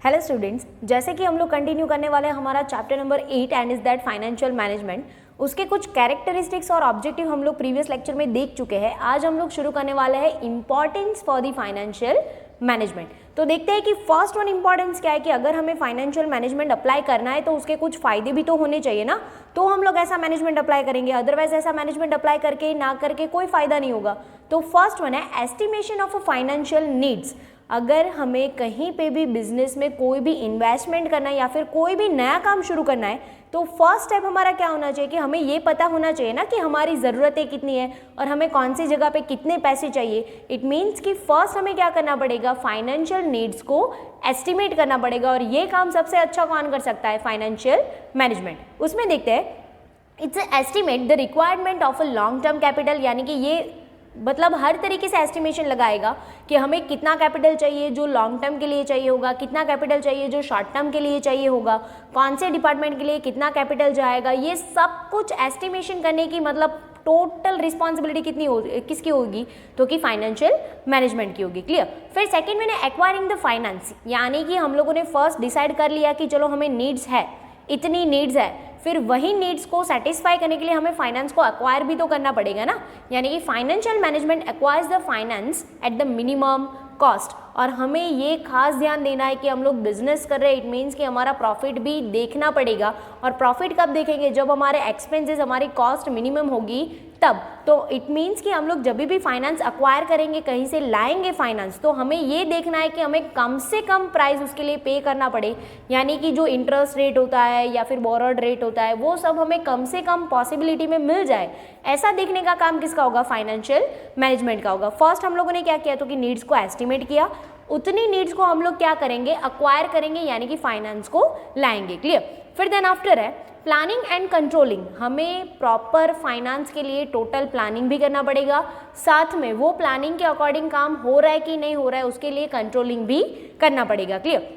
Hello students, जैसे कि हम लोग कंटिन्यू करने वाले हैं हमारा chapter number 8 and is that financial management. उसके कुछ कैरेक्टरिस्टिक्स और ऑब्जेक्टिव हम लोग प्रीवियस लेक्चर में देख चुके हैं। आज हम लोग शुरू करने वाले हैं importance for the financial management. तो देखते हैं कि फर्स्ट वन इंपॉर्टेंस क्या है कि अगर हमें फाइनेंशियल मैनेजमेंट अप्लाई करना है तो उसके कुछ फायदे भी तो होने चाहिए ना, तो हम लोग ऐसा मैनेजमेंट अप्लाई करेंगे। अदरवाइज ऐसा मैनेजमेंट अप्लाई करके ना करके कोई फायदा नहीं होगा। तो फर्स्ट वन है एस्टिमेशन ऑफ फाइनेंशियल नीड्स। अगर हमें कहीं पे भी बिजनेस में कोई भी इन्वेस्टमेंट करना है या फिर कोई भी नया काम शुरू करना है तो फर्स्ट स्टेप हमारा क्या होना चाहिए कि हमें ये पता होना चाहिए ना कि हमारी ज़रूरतें कितनी है और हमें कौन सी जगह पे कितने पैसे चाहिए। इट मीन्स कि फर्स्ट हमें क्या करना पड़ेगा, फाइनेंशियल नीड्स को एस्टिमेट करना पड़ेगा। और ये काम सबसे अच्छा कौन कर सकता है, फाइनेंशियल मैनेजमेंट। उसमें देखते हैं, it's estimate the requirement of a long term capital, यानी कि ये मतलब हर तरीके से एस्टिमेशन लगाएगा कि हमें कितना कैपिटल चाहिए जो लॉन्ग टर्म के लिए चाहिए होगा, कितना कैपिटल चाहिए जो शॉर्ट टर्म के लिए चाहिए होगा, कौन से डिपार्टमेंट के लिए कितना कैपिटल जाएगा। ये सब कुछ एस्टिमेशन करने की मतलब टोटल रिस्पॉन्सिबिलिटी किसकी होगी, तो कि फाइनेंशियल मैनेजमेंट की होगी। क्लियर। फिर सेकंड में एक्वायरिंग द फाइनेंस, यानी कि हम लोगों ने फर्स्ट डिसाइड कर लिया कि चलो हमें नीड्स है, इतनी नीड्स है, फिर वही नीड्स को सेटिस्फाई करने के लिए हमें फाइनेंस को एक्वायर भी तो करना पड़ेगा ना। यानी कि financial management acquires the finance at the minimum cost. और हमें ये खास ध्यान देना है कि हम लोग बिजनेस कर रहे हैं, इट मीन्स कि हमारा प्रॉफिट भी देखना पड़ेगा। और प्रॉफिट कब देखेंगे, जब हमारे एक्सपेंसेस, हमारी कॉस्ट मिनिमम होगी तब। तो इट मीन्स कि हम लोग जब भी फाइनेंस अक्वायर करेंगे, कहीं से लाएंगे फाइनेंस, तो हमें ये देखना है कि हमें कम से कम प्राइस उसके लिए पे करना पड़े। यानी कि जो इंटरेस्ट रेट होता है या फिर बोरोड रेट होता है वो सब हमें कम से कम पॉसिबिलिटी में मिल जाए। ऐसा देखने का काम किसका होगा, फाइनेंशियल मैनेजमेंट का होगा। फर्स्ट हम लोगों ने क्या किया, तो कि नीड्स को एस्टिमेट किया, उतनी नीड्स को हम लोग क्या करेंगे, अक्वायर करेंगे, यानी कि फाइनेंस को लाएंगे। क्लियर। फिर देन आफ्टर है प्लानिंग एंड कंट्रोलिंग। हमें प्रॉपर फाइनेंस के लिए टोटल प्लानिंग भी करना पड़ेगा, साथ में वो प्लानिंग के अकॉर्डिंग काम हो रहा है कि नहीं हो रहा है उसके लिए कंट्रोलिंग भी करना पड़ेगा। Clear.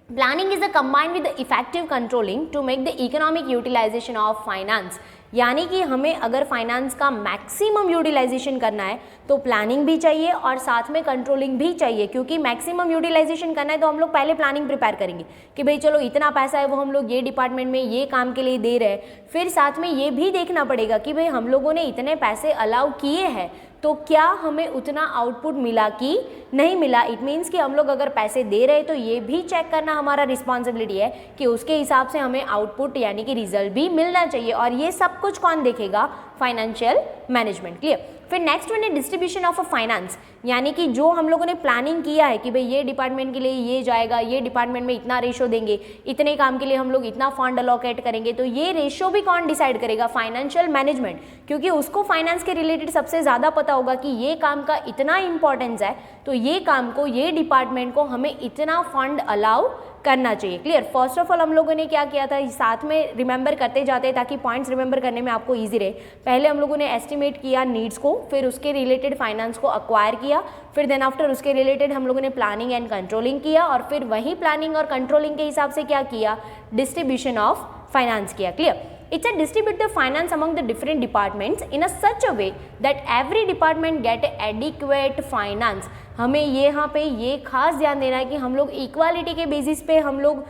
Planning is a combined with effective controlling to make the economic utilisation of finance. यानी कि हमें अगर फाइनेंस का मैक्सिमम यूटिलाइजेशन करना है तो प्लानिंग भी चाहिए और साथ में कंट्रोलिंग भी चाहिए। क्योंकि मैक्सिमम यूटिलाइजेशन करना है तो हम लोग पहले प्लानिंग प्रिपेयर करेंगे कि भाई चलो इतना पैसा है वो हम लोग ये डिपार्टमेंट में ये काम के लिए दे रहे हैं। फिर साथ में ये भी देखना पड़ेगा कि भाई हम लोगों ने इतने पैसे अलाउ किए हैं तो क्या हमें उतना आउटपुट मिला कि नहीं मिला। इट मीन्स कि हम लोग अगर पैसे दे रहे हैं तो ये भी चेक करना हमारा रिस्पॉन्सिबिलिटी है कि उसके हिसाब से हमें आउटपुट यानी कि रिजल्ट भी मिलना चाहिए। और ये सब कुछ कौन देखेगा, फाइनेंशियल मैनेजमेंट। क्लियर। फिर नेक्स्ट वन है डिस्ट्रीब्यूशन ऑफ अ फाइनेंस, यानी कि जो हम लोगों ने प्लानिंग किया है कि भाई ये डिपार्टमेंट के लिए ये जाएगा, ये डिपार्टमेंट में इतना रेशो देंगे, इतने काम के लिए हम लोग इतना फंड अलोकेट करेंगे, तो ये रेशो भी कौन डिसाइड करेगा, फाइनेंशियल मैनेजमेंट। क्योंकि उसको फाइनेंस के रिलेटेड सबसे ज़्यादा पता होगा कि ये काम का इतना इंपॉर्टेंस है तो ये काम को, ये डिपार्टमेंट को हमें इतना फंड अलाउ करना चाहिए। क्लियर। फर्स्ट ऑफ ऑल हम लोगों ने क्या किया था, साथ में रिमेंबर करते जाते ताकि पॉइंट्स रिमेंबर करने में आपको इजी रहे। पहले हम लोगों ने एस्टिमेट किया नीड्स को, फिर उसके रिलेटेड फाइनेंस को अक्वायर किया, फिर देन आफ्टर उसके रिलेटेड हम लोगों ने प्लानिंग एंड कंट्रोलिंग किया, और फिर वही प्लानिंग और कंट्रोलिंग के हिसाब से क्या किया, डिस्ट्रीब्यूशन ऑफ फाइनेंस किया। Clear. It's a distribute the finance among the different departments in a such a way that every department get adequate finance। हमें यहाँ पे ये खास ध्यान देना है कि हम लोग इक्वालिटी के बेसिस पे हम लोग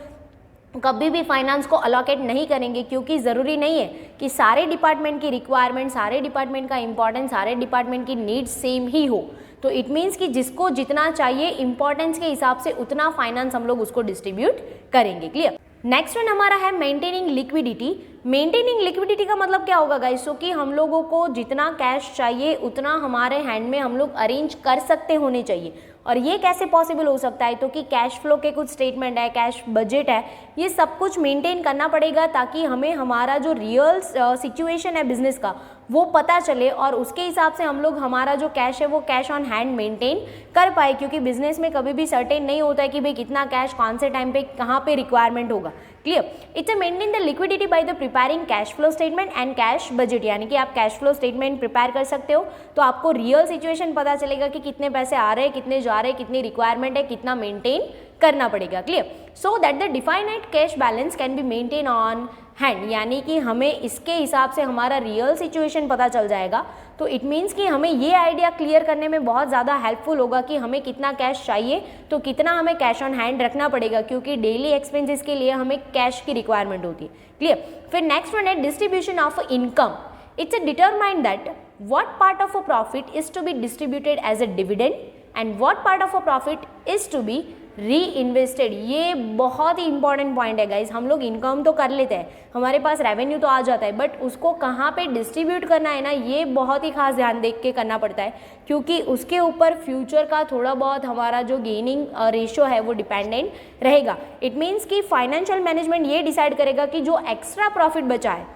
कभी भी फाइनेंस को अलोकेट नहीं करेंगे। क्योंकि ज़रूरी नहीं है कि सारे डिपार्टमेंट की रिक्वायरमेंट, सारे डिपार्टमेंट का इंपॉर्टेंस, सारे डिपार्टमेंट की नीड्स सेम ही हो। तो इट मीन्स कि जिसको जितना चाहिए इंपॉर्टेंस के हिसाब से उतना फाइनेंस हम लोग उसको डिस्ट्रीब्यूट करेंगे। क्लियर। नेक्स्ट वन हमारा है मेंटेनिंग लिक्विडिटी। मेंटेनिंग लिक्विडिटी का मतलब क्या होगा गाइस, सो कि हम लोगों को जितना कैश चाहिए उतना हमारे हैंड में हम लोग अरेंज कर सकते होने चाहिए। और ये कैसे पॉसिबल हो सकता है, तो कि कैश फ्लो के कुछ स्टेटमेंट है, कैश बजट है, ये सब कुछ मेंटेन करना पड़ेगा ताकि हमें हमारा जो रियल सिचुएशन है बिजनेस का वो पता चले और उसके हिसाब से हम लोग हमारा जो कैश है वो कैश ऑन हैंड मेंटेन कर पाए। क्योंकि बिजनेस में कभी भी सर्टेन नहीं होता है कि भाई कितना कैश कौन से टाइम पे कहाँ पे रिक्वायरमेंट होगा। Clear. It's a maintain the liquidity by the preparing cash flow statement and cash budget. यानी कि आप कैश फ्लो स्टेटमेंट प्रिपेयर कर सकते हो तो आपको रियल सिचुएशन पता चलेगा कि कितने पैसे आ रहे हैं, कितने जा रहे हैं, कितनी रिक्वायरमेंट है, कितना मेंटेन करना पड़ेगा। Clear. So that the definite cash balance can be maintain on hand, यानी कि हमें इसके हिसाब से हमारा रियल सिचुएशन पता चल जाएगा तो इट मीन्स कि हमें ये आइडिया क्लियर करने में बहुत ज़्यादा हेल्पफुल होगा कि हमें कितना कैश चाहिए, तो कितना हमें कैश ऑन हैंड रखना पड़ेगा, क्योंकि डेली एक्सपेंसेस के लिए हमें कैश की रिक्वायरमेंट होती है। क्लियर। फिर नेक्स्ट वन है distribution of income. It's a determine that what part of a profit is to be distributed as a dividend and what part of a profit is to be reinvested। ये बहुत ही important point है guys. हम लोग income तो कर लेते हैं, हमारे पास रेवेन्यू तो आ जाता है, बट उसको कहाँ पे डिस्ट्रीब्यूट करना है ना, ये बहुत ही खास ध्यान देख के करना पड़ता है, क्योंकि उसके ऊपर फ्यूचर का थोड़ा बहुत हमारा जो गेनिंग रेशियो है वो डिपेंडेंट रहेगा। इट मीन्स कि फाइनेंशियल मैनेजमेंट ये डिसाइड करेगा कि जो एक्स्ट्रा प्रॉफिट बचा है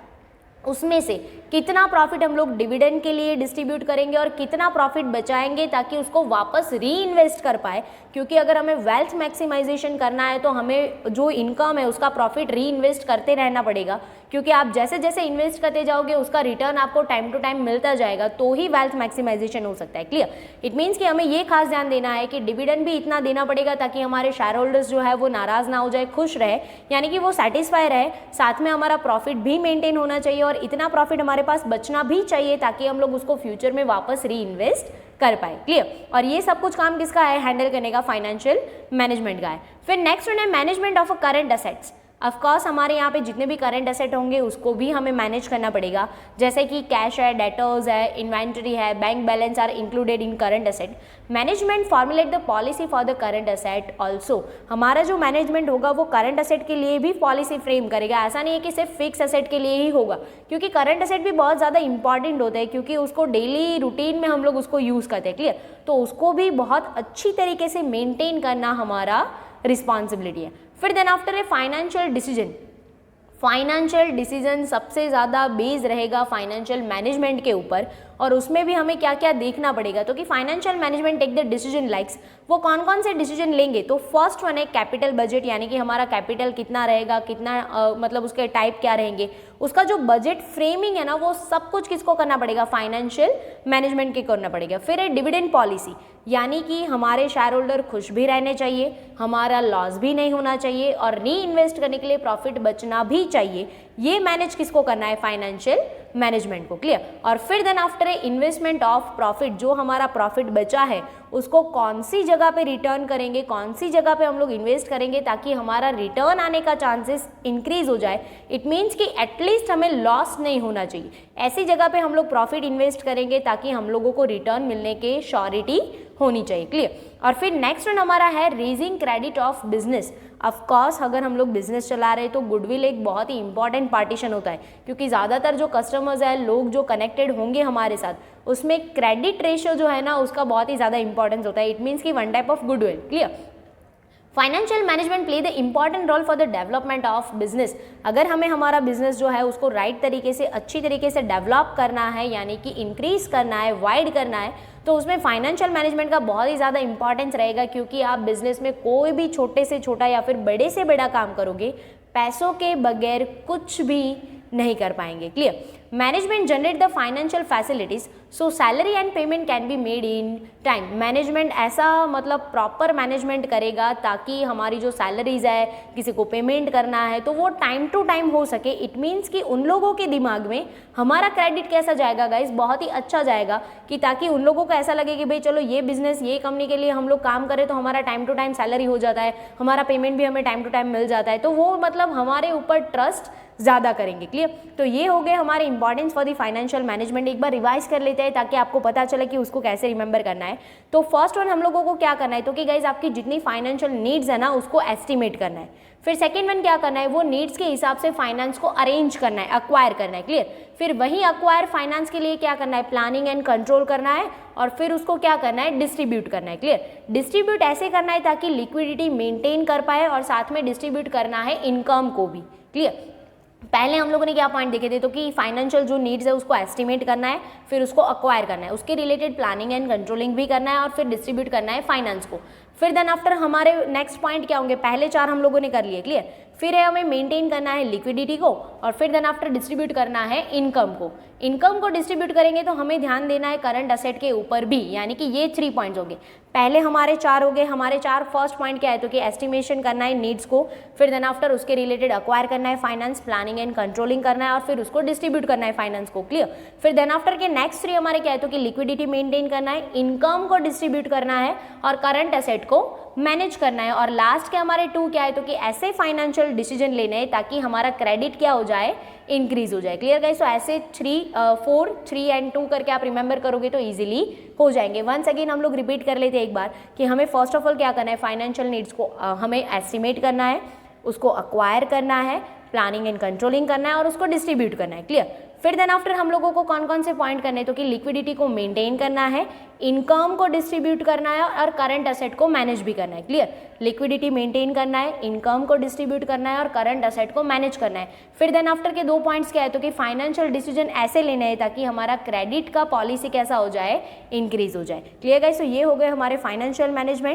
उसमें से कितना प्रॉफिट हम लोग डिविडेंड के लिए डिस्ट्रीब्यूट करेंगे और कितना प्रॉफिट बचाएंगे ताकि उसको वापस री इन्वेस्ट कर पाए। क्योंकि अगर हमें वेल्थ मैक्सिमाइजेशन करना है तो हमें जो इनकम है उसका प्रॉफिट री इन्वेस्ट करते रहना पड़ेगा, क्योंकि आप जैसे जैसे इन्वेस्ट करते जाओगे उसका रिटर्न आपको टाइम टू टाइम मिलता जाएगा, तो ही वेल्थ मैक्सिमाइजेशन हो सकता है। क्लियर। इट मीन्स कि हमें ये खास ध्यान देना है कि डिविडेंड भी इतना देना पड़ेगा ताकि हमारे शेयर होल्डर्स जो है वो नाराज ना हो जाए, खुश रहे, यानी कि वो सेटिस्फाई रहे, साथ में हमारा प्रॉफिट भी मेंटेन होना चाहिए और इतना प्रॉफिट हमारे पास बचना भी चाहिए ताकि हम लोग उसको फ्यूचर में वापस री इन्वेस्ट कर पाए। क्लियर। और ये सब कुछ काम किसका है, हैंडल करने का फाइनेंशियल मैनेजमेंट का है। फिर नेक्स्ट वन है management of a current assets. Of course हमारे यहाँ पे जितने भी करंट एसेट होंगे उसको भी हमें मैनेज करना पड़ेगा, जैसे कि कैश है, डेटर्स है, इन्वेंटरी है, bank balance are included in current asset. Management formulate the policy for the current asset also. हमारा जो मैनेजमेंट होगा वो करंट एसेट के लिए भी पॉलिसी फ्रेम करेगा। ऐसा नहीं है कि सिर्फ फिक्स एसेट के लिए ही होगा, क्योंकि करंट एसेट भी बहुत ज़्यादा इंपॉर्टेंट होता है, क्योंकि उसको डेली रूटीन में हम लोग उसको यूज़ करते हैं। क्लियर। तो उसको भी बहुत अच्छी तरीके से मेंटेन करना हमारा रिस्पॉन्सिबिलिटी है। फिर then after a financial decision. Financial decision सबसे ज़्यादा बेस रहेगा फाइनेंशियल मैनेजमेंट के ऊपर, और उसमें भी हमें क्या क्या देखना पड़ेगा। तो कि financial management take the decision likes, वो कौन कौन से डिसीजन लेंगे। तो फर्स्ट वन है कैपिटल बजट, यानी कि हमारा कैपिटल कितना रहेगा, कितना मतलब उसके टाइप क्या रहेंगे, उसका जो बजट फ्रेमिंग है ना वो सब कुछ किसको करना पड़ेगा, फाइनेंशियल मैनेजमेंट के करना पड़ेगा। फिर है डिविडेंड पॉलिसी, यानी कि हमारे शेयर होल्डर खुश भी रहने चाहिए, हमारा लॉस भी नहीं होना चाहिए और री इन्वेस्ट करने के लिए प्रॉफिट बचना भी चाहिए। ये मैनेज किसको करना है, फाइनेंशियल मैनेजमेंट को। क्लियर। और फिर then after a investment of profit, जो हमारा प्रॉफिट बचा है उसको कौन सी जगह पे रिटर्न करेंगे, कौन सी जगह पे हम लोग इन्वेस्ट करेंगे ताकि हमारा रिटर्न आने का चांसेस इंक्रीज हो जाए। इट मीन्स कि एटलीस्ट हमें लॉस नहीं होना चाहिए, ऐसी जगह पे हम लोग प्रॉफिट इन्वेस्ट करेंगे ताकि हम लोगों को रिटर्न मिलने के श्योरिटी होनी चाहिए। क्लियर। और फिर नेक्स्ट वन हमारा है raising credit of business. Of course अगर हम लोग बिजनेस चला रहे हैं तो गुडविल एक बहुत ही इंपॉर्टेंट पार्टीशन होता है, क्योंकि ज़्यादातर जो कस्टमर्स हैं, लोग जो कनेक्टेड होंगे हमारे साथ, उसमें क्रेडिट रेशियो जो है ना उसका बहुत ही ज़्यादा इंपॉर्टेंस होता है। इट मीन्स कि one type of goodwill. Clear. Financial management play the important role for the development of business. अगर हमें हमारा बिजनेस जो है उसको राइट तरीके से, अच्छी तरीके से डेवलप करना है, यानी कि इंक्रीज करना है, वाइड करना है, तो उसमें फाइनेंशियल मैनेजमेंट का बहुत ही ज़्यादा इंपॉर्टेंस रहेगा, क्योंकि आप बिजनेस में कोई भी छोटे से छोटा या फिर बड़े से बड़ा काम करोगे, पैसों के बगैर कुछ भी नहीं कर पाएंगे। Clear. Management generate the financial facilities so salary and payment can be made in time. Management ऐसा मतलब प्रॉपर मैनेजमेंट करेगा ताकि हमारी जो सैलरीज है, किसी को पेमेंट करना है तो वो टाइम टू टाइम हो सके। इट मीन्स कि उन लोगों के दिमाग में हमारा क्रेडिट कैसा जाएगा गाइस, बहुत ही अच्छा जाएगा, कि ताकि उन लोगों को ऐसा लगे कि भाई चलो ये बिजनेस, ये कंपनी के लिए हम लोग काम करें तो हमारा टाइम टू टाइम सैलरी हो जाता है, हमारा पेमेंट भी हमें टाइम टू टाइम मिल जाता है, तो वो मतलब हमारे ऊपर ट्रस्ट ज़्यादा करेंगे। क्लियर। तो ये हो गए हमारे importance for the financial management. एक बार रिवाइज कर लेते हैं ताकि आपको पता चले कि उसको कैसे रिमेंबर करना है। तो फर्स्ट वन हम लोगों को क्या करना है, तो कि गाइज आपकी जितनी फाइनेंशियल नीड्स है ना उसको एस्टिमेट करना है। फिर सेकेंड वन क्या करना है, वो नीड्स के हिसाब से फाइनेंस को अरेंज करना है, अक्वायर करना है। क्लियर। फिर वही अक्वायर फाइनेंस के लिए क्या करना है, प्लानिंग एंड कंट्रोल करना है, और फिर उसको क्या करना है, डिस्ट्रीब्यूट करना है। क्लियर। डिस्ट्रीब्यूट ऐसे करना है ताकि लिक्विडिटी मेंटेन कर पाए, और साथ में डिस्ट्रीब्यूट करना है इनकम को भी। क्लियर। पहले हम लोगों ने क्या पॉइंट देखे थे, तो कि फाइनेंशियल जो नीड्स है उसको एस्टिमेट करना है, फिर उसको अक्वायर करना है, उसके रिलेटेड प्लानिंग एंड कंट्रोलिंग भी करना है, और फिर डिस्ट्रीब्यूट करना है फाइनेंस को। फिर देन आफ्टर हमारे नेक्स्ट पॉइंट क्या होंगे, पहले 4 हम लोगों ने कर लिए, क्लियर। फिर है हमें मेंटेन करना है लिक्विडिटी को, और फिर देन आफ्टर डिस्ट्रीब्यूट करना है इनकम को। इनकम को डिस्ट्रीब्यूट करेंगे तो हमें ध्यान देना है करंट असेट के ऊपर भी, यानी कि ये 3 पॉइंट्स होंगे। पहले हमारे 4 हो गए, हमारे 4 फर्स्ट पॉइंट क्या है तो कि एस्टिमेशन करना है नीड्स को, फिर देन आफ्टर उसके रिलेटेड अक्वायर करना है फाइनेंस, प्लानिंग एंड कंट्रोलिंग करना है, और फिर उसको डिस्ट्रीब्यूट करना है फाइनेंस को, क्लियर। फिर देन आफ्टर के नेक्स्ट 3 हमारे क्या है तो कि लिक्विडिटी मेंटेन करना है, इनकम को डिस्ट्रीब्यूट करना है, और करंट असेट को मैनेज करना है, और लास्ट के हमारे 2 क्या है तो कि ऐसे फाइनेंशियल डिसीजन लेने हैं ताकि हमारा क्रेडिट क्या हो जाए, इंक्रीज हो जाए, क्लियर गाइस। तो ऐसे 4 3 एंड 2 करके आप रिमेंबर करोगे तो इजीली हो जाएंगे। वंस अगेन हम लोग रिपीट कर लेते हैं एक बार कि हमें फर्स्ट ऑफ ऑल क्या करना है, फाइनेंशियल नीड्स को हमें एस्टिमेट करना है, उसको अक्वायर करना है, प्लानिंग एंड कंट्रोलिंग करना है, और उसको डिस्ट्रीब्यूट करना है, क्लियर। फिर देन आफ्टर हम लोगों को कौन कौन से पॉइंट करने हैं तो कि लिक्विडिटी को मेंटेन करना है, इनकम को डिस्ट्रीब्यूट करना है, और करंट असेट को मैनेज भी करना है, क्लियर। लिक्विडिटी मेंटेन करना है, इनकम को डिस्ट्रीब्यूट करना है, और करंट असेट को मैनेज करना है। फिर देन आफ्टर के 2 पॉइंट्स क्या है तो कि फाइनेंशियल डिसीजन ऐसे लेने हैं ताकि हमारा क्रेडिट का पॉलिसी कैसा हो जाए, इंक्रीज हो जाए, क्लियर गाइस। तो ये हो गए हमारे फाइनेंशियल मैनेजमेंट।